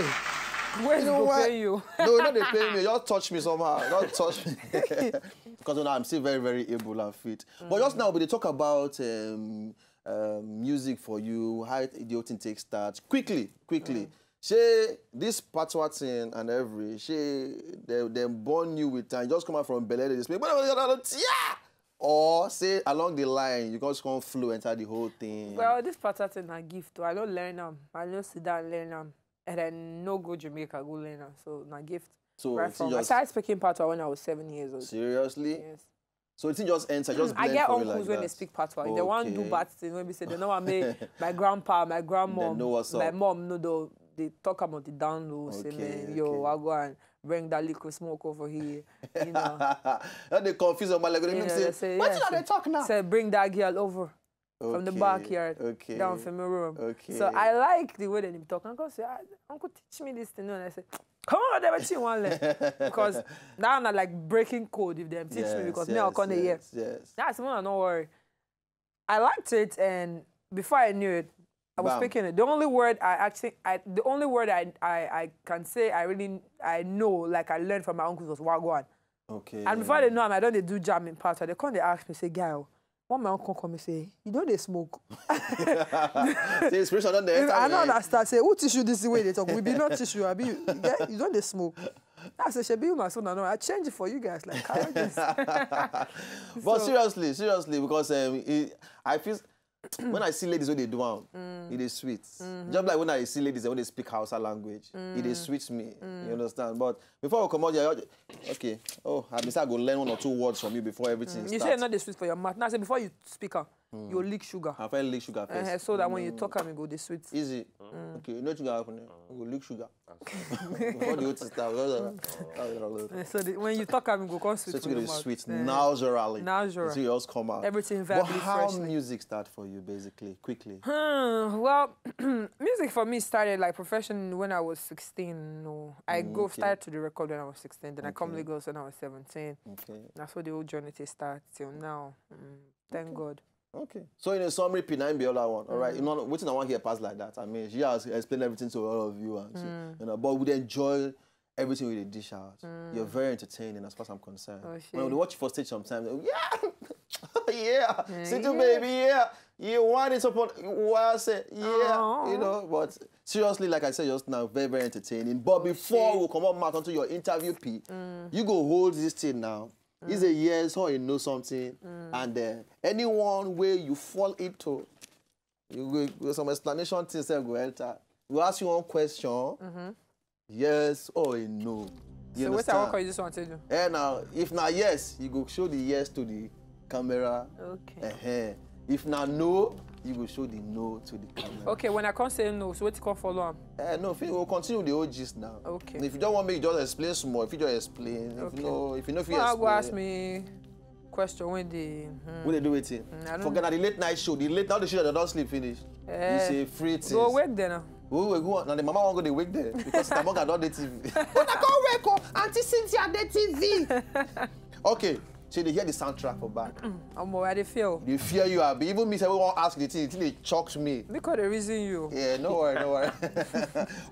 Hey. Where's go pay you? No, not they pay me. Just touch me somehow. Just touch me. Because you know, I'm still very, very able and fit. But just now, we talk about music for you, how the whole thing takes start. Quickly. Say this patois thing and every, they born you with time. Just come out from Belé, they speak, yeah! Or say along the line, you just can't flow enter the whole thing. Well, this patois thing I gift. I don't learn them. I don't sit down and learn them. And then no go Jamaica, go learn them. So my gift. So right from, I started speaking patois when I was 7 years old. Seriously? Yes. So it just enter, just I get uncles like when they speak patois. If they want to do bad things, when we say they know what I mean, my grandpa, my grandmom, my mom, no, they talk about the down low, say, man, yo, I'll go and bring that liquid smoke over here, you know. And they confuse them, like, they say, what are they talking now? Say, bring that girl over from the backyard down from my room. So I like the way that they talk. Uncle say, Uncle, teach me this thing. And I say, come on, what you want to because now I'm not like breaking code if they teach me because me I'll come here. That's one, don't worry. I liked it, and before I knew it, I was speaking it. The only word I can say I know, like I learned from my uncles was Wagwan. Okay. And before they know I don't do jamming part. They come, they ask me, say, girl, one my uncle come and say, you know they smoke. The inspiration don't enter. I don't understand. Say, who teach you this way they talk? We be not teach you. I be you don't they smoke. I say, she be my son. I know. I change it for you guys. Like, but seriously, because I feel. When I see ladies when they do it is sweet. Just like when I see ladies when they speak Hausa language, it is sweet me. You understand? But before we come out here, okay. Oh, I decided to go learn 1 or 2 words from you before everything starts. You say not the sweet for your mouth. Now, I say before you speak, you lick sugar. I feel lick sugar first. So that when you talk, you go the sweet. Easy. Okay, you know what you got happening? You go lick sugar. Before the oats start. So when you talk, you go come sweet. So you go sweet naturally. Naturally. So you just come out. Everything very freshly. But how music start for you, basically, quickly? Well, music for me started like professionally when I was 16. No, I started to the record when I was 16. Then I come Lagos when I was 17. That's where the whole journey started till now. Thank God. Okay. So in a summary, P9 be all I want. All right. You know, what's I want here pass like that. I mean, she has explained everything to all of you, and so, you know, but we enjoy everything we dish out. You're very entertaining as far as I'm concerned. When we watch you for stage sometimes, Situ baby, you want it upon I say, you know, but seriously, like I said just now, very, very entertaining. But before we come up Mark onto your interview, P, you go hold this thing now. It's a yes or you know something, and anyone where you fall into, you go some explanation things that go enter. We ask you one question, yes or a no. So what I want you this one to do? Now, if not yes, you go show the yes to the camera. Okay. If not no, you will show the no to the camera. Okay, when I can't say no, so what you can follow him? No, we'll continue the OGs now. Okay. And if you don't want me, just explain small. If you just explain, if you know, if you explain. Go ask me question when they. When they do it, forget the late night show. The late now the show that don't sleep finish. It's a free thing. Go wake there now. Go now the mama won't go to wake there because Tamonga don't the TV. But I can't wake up. Auntie Cynthia the TV. Okay. So they hear the soundtrack for back. I'm where they feel. They fear you, Abby. Even me, everyone ask the thing until they chokes me. Because they reason you. Yeah, no worry, no worry.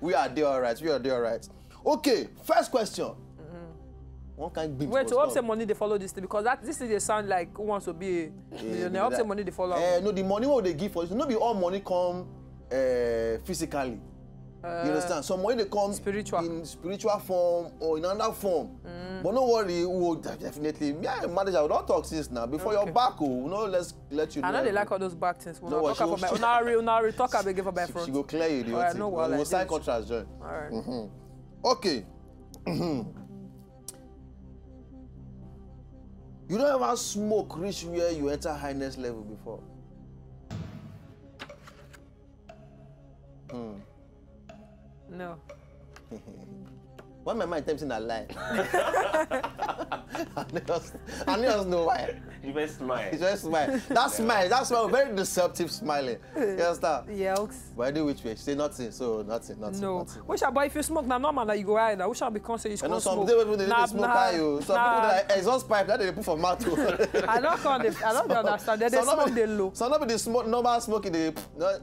We are there, all right. We are there, all right. Okay, first question. One kind of wait, to upset money they follow this thing because this is they sound like who wants to be a millionaire. Upset money they follow. No, the money what they give for you. Not be all money come physically. You understand? Some money they come in spiritual form or in another form. But no worry, we'll definitely. Yeah, manager, we don't talk since now. Before you're back, let's let you know. I know they like all those back things. We'll talk about my talk about give about front. She go clear you. Alright, no worry. We'll sign contracts, join. Alright. Okay. You don't ever smoke reach where you enter highness level before? No. Why my mind tempting a lie? I just know why. You just smile. You just smile. That smile, very deceptive smiling. You understand? Yeah. But anyway, which way? She say nothing, so nothing. No. Which but if you smoke now, normal that you go out now. Which be consider you smoke. I know some people they smoke you. Some people that exhaust pipe that they put for mouth. I don't understand. They smoke they low. Some people they smoke normal smoking they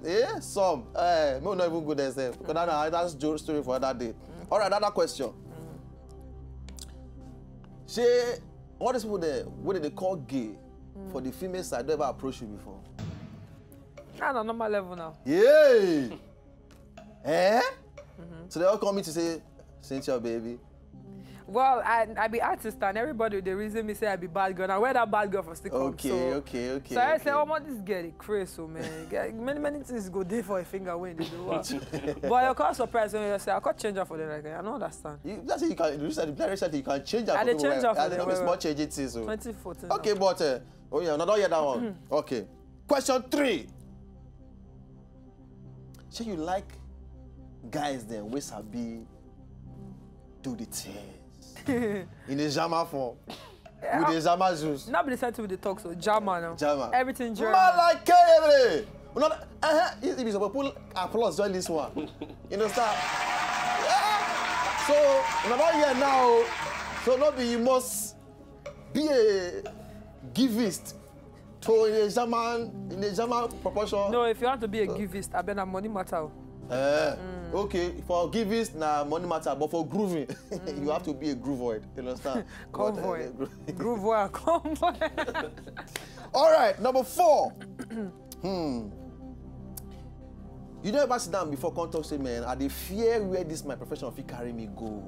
yeah some. Maybe not even good themselves. Because that's Joe's story for that day. All right, another question. Say, what is people there? What did they call gay for the female side? They ever approached you before? I'm on normal level now. Yeah. Eh? So they all come in to say, Cynthia, baby. Well, I be artist and everybody the reason me say I be bad girl. I wear that bad girl for stick Okay. So I say, oh man, this girl is crazy, so man. Many things go there for a finger when they do what. But I can't surprise when you say I can't change her for them. Like I don't understand. That's it. You can. You can change her. I change her for them. Small changes. 2014. Okay, but oh yeah, not yet that one. Okay. Question 3. So you like guys then we sabi do the things in the Jama form with the Jama juice. Nobody said to me the talk so Jama now. Jama. Everything German. Like every. If you suppose pull applause join this one. You understand? Yeah. So not here now. So not you must be a givist. So in the German proportion. No, if you want to be a givist, I bet money matter. Okay, for givist na money matter, but for grooving, you have to be a groovoid. You understand? Convoy. Groovoid, convoy. All right, number 4. You never sit down before come talk say, man, I dey fear where this my profession fit carry me go.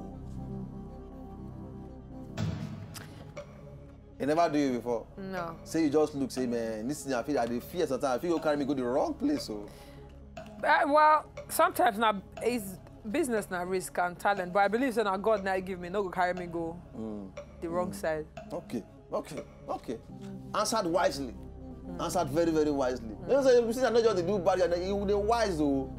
You never do it before? No. Say you just look, say, man, this thing I dey fear sometimes. I feel you carry me go the wrong place. So. Well, sometimes now it's business now risk and talent, but I believe that God now give me no go carry me go the wrong side. Okay. Answered wisely. Answered very, very wisely. You know, so you see, I know just they do bad, they're wise though.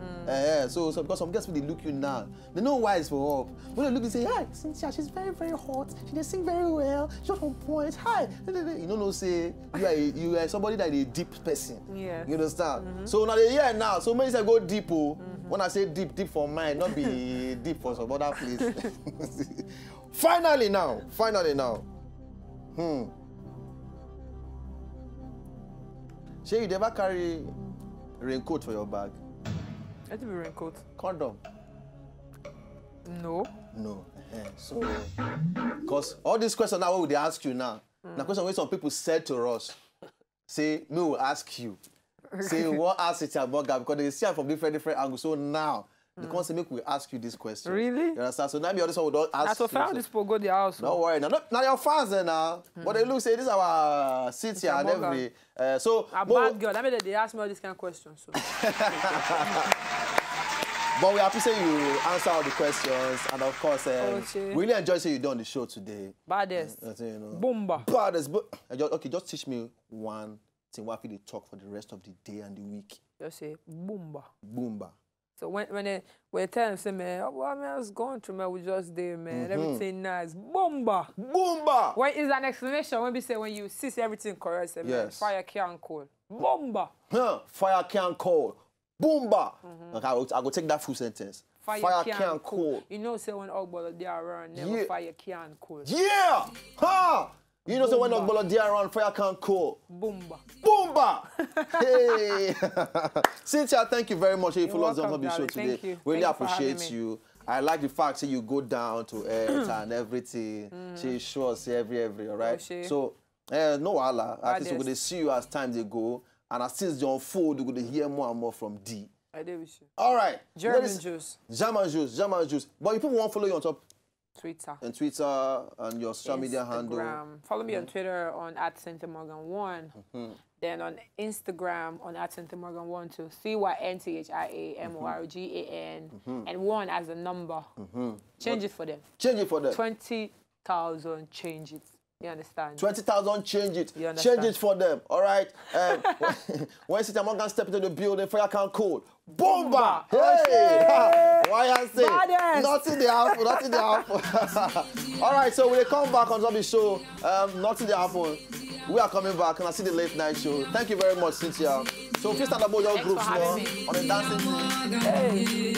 So because some girls when they look you now, they know wise for up. When they look, they say, hi, Cynthia, she's very, very hot. She can sing very well. She's on point. Hi. You know, say you are somebody that is a deep person. Yeah. You understand? So now they hear now. So many say go deep. When I say deep for mine, not be deep for some other place. Finally now. Shay, you never carry raincoat for your bag? I do raincoat. Condom? No. So, because all these questions now, what would they ask you now? The question when some people said to us, say, me will ask you. Say, what ask it about God? Because they see it from different angles. So now, the concept make we ask you this question. Really? You understand? So now maybe all this one will don't ask you. So found this people go to the house. Don't worry. Now your fans there now. But they look, say, this is our city and every. So a bad girl. I mean, they ask me all these kind of questions. So. But we appreciate you answer all the questions, and of course, really enjoy seeing you done the show today. Baddest. You know. Boomba. Baddest. Okay, just teach me one thing. What they talk for the rest of the day and the week. Just say boomba. Boomba. So when they tell them, say, man, oh, well, man, I was going through, man, we just did, man, everything nice. Boomba. Boomba. When is an explanation when we say when you see everything correct, say, man, fire can't cool. Boomba. Fire can't cool. Boomba. Okay, I go take that full sentence. Fire can't cool. You know, say when Ogbolo they are around, never fire can't cool. Yeah. You know, say when Ogbolo they are around, fire can't cool. Boomba. Boomba. Hey. Cynthia, thank you very much for following us on the show today. Thank you. Really appreciate you. I like the fact that you go down to earth and everything. She sure say every, all right? So, no wala. At least we're going to see you as time they go. And as things don't unfold, we're going to hear more and more from D. I do with you. All right. German juice. German juice. But if people want to follow you on top, Twitter. And Twitter and your social media handle. Follow me on Twitter on @CynthiaMorgan1. Then on Instagram on @CynthiaMorgan1 too. CynthiaMorgan. And 1 as a number. Change it for them. 20,000 change it. You understand? 20,000 change it. Change it for them. All right. When Cynthia Morgan step into the building, fire can't call. Boomba! Hey! Why I say? Nothing the happen, nothing the happen. All right, so when they come back on the show, nothing the happen. We are coming back and I see the late night show. Thank you very much, Cynthia. So please stand about your groups now on the dancing team. Hey.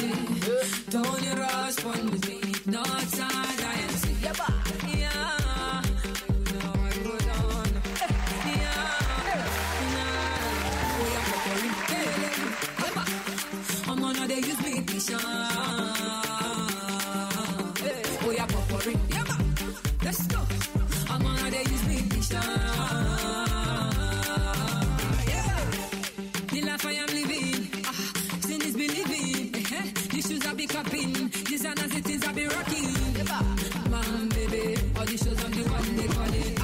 Don't you rush on the beat, no time, I see. I'm on they use me to let's go. I'm on they use me to the life I am living, sin is believing. The shoes I be cupping, this and as it is I be rocking. Man, baby, all the shows on the one they call it.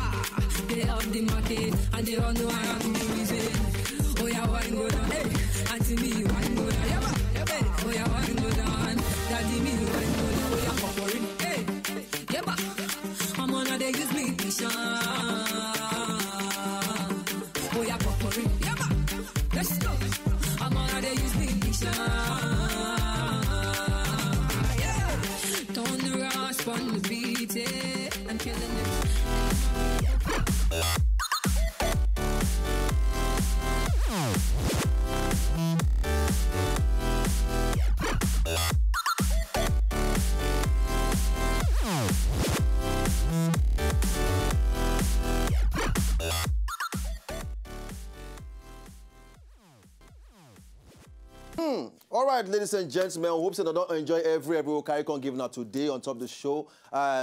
They have the market and they all know I am the reason. Oh yeah, wine go down, hey, and to me wine go down, yeah, hey, oh yeah, wine go down, daddy me wine go down, oh yeah, popping, hey, yeah, I'm on they use me to shine. Oh yeah, popping, yeah, let's go. I'm on they use me to shine. Yeah, don't rush on the beat, yeah, I'm killing it. All right, ladies and gentlemen, I hope that I don't enjoy every carry on giving out today on top of the show.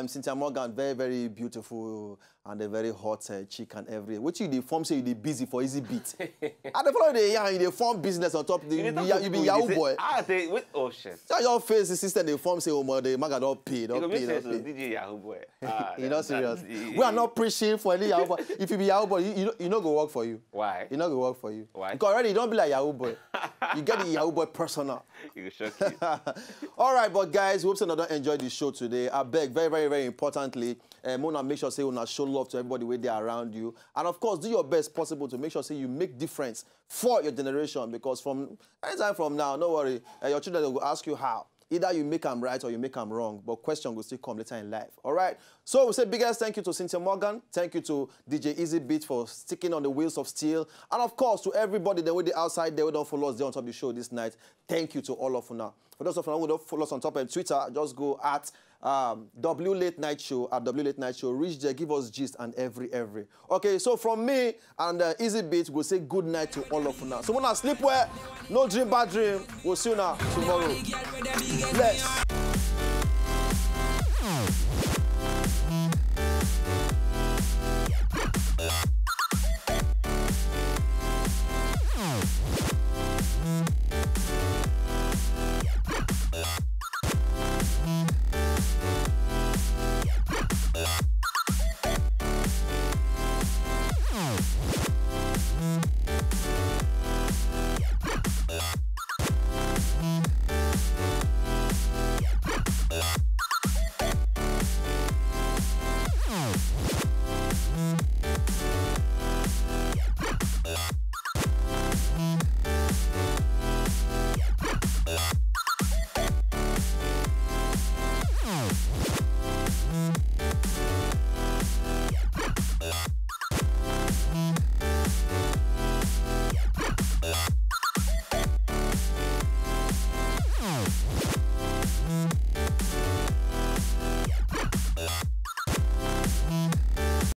Cynthia Morgan, very, very beautiful and a very hot chick and every. Which you the form say you the busy for easy beat. And the follow the young in the form business on top. You be Yahoo boy. Oh shit. Your face the system the form say oh the maga don't pay, don't pay. DJ Yahoo boy. You're not serious. We are not preaching for any Yahoo boy. If you be Yahoo boy, you not go work for you. Why? You not go work for you. Why? Because already you don't be like Yahoo boy. You get the Yahoo boy persona. You can shock you. All right, but guys, we hope you don't enjoy the show today. I beg, very, very, very importantly, wanna make sure say you wanna show love to everybody where they are around you, and of course, do your best possible to make sure say you make difference for your generation. Because from anytime from now, no worry, your children will ask you how. Either you make them right or you make them wrong, but question will still come later in life. All right. So we say biggest thank you to Cynthia Morgan. Thank you to DJ Easy Beat for sticking on the wheels of steel. And of course, to everybody that with the outside there who don't follow us there on top of the show this night. Thank you to all of you now. For those of you who don't follow us on top of Twitter, just go at W Late Night Show, at W Late Night Show. Reach there, give us gist and every. Okay, so from me and Easy Beat, we'll say good night to all of you now. So when I sleep well, no dream, bad dream. We'll see you now tomorrow. Bless.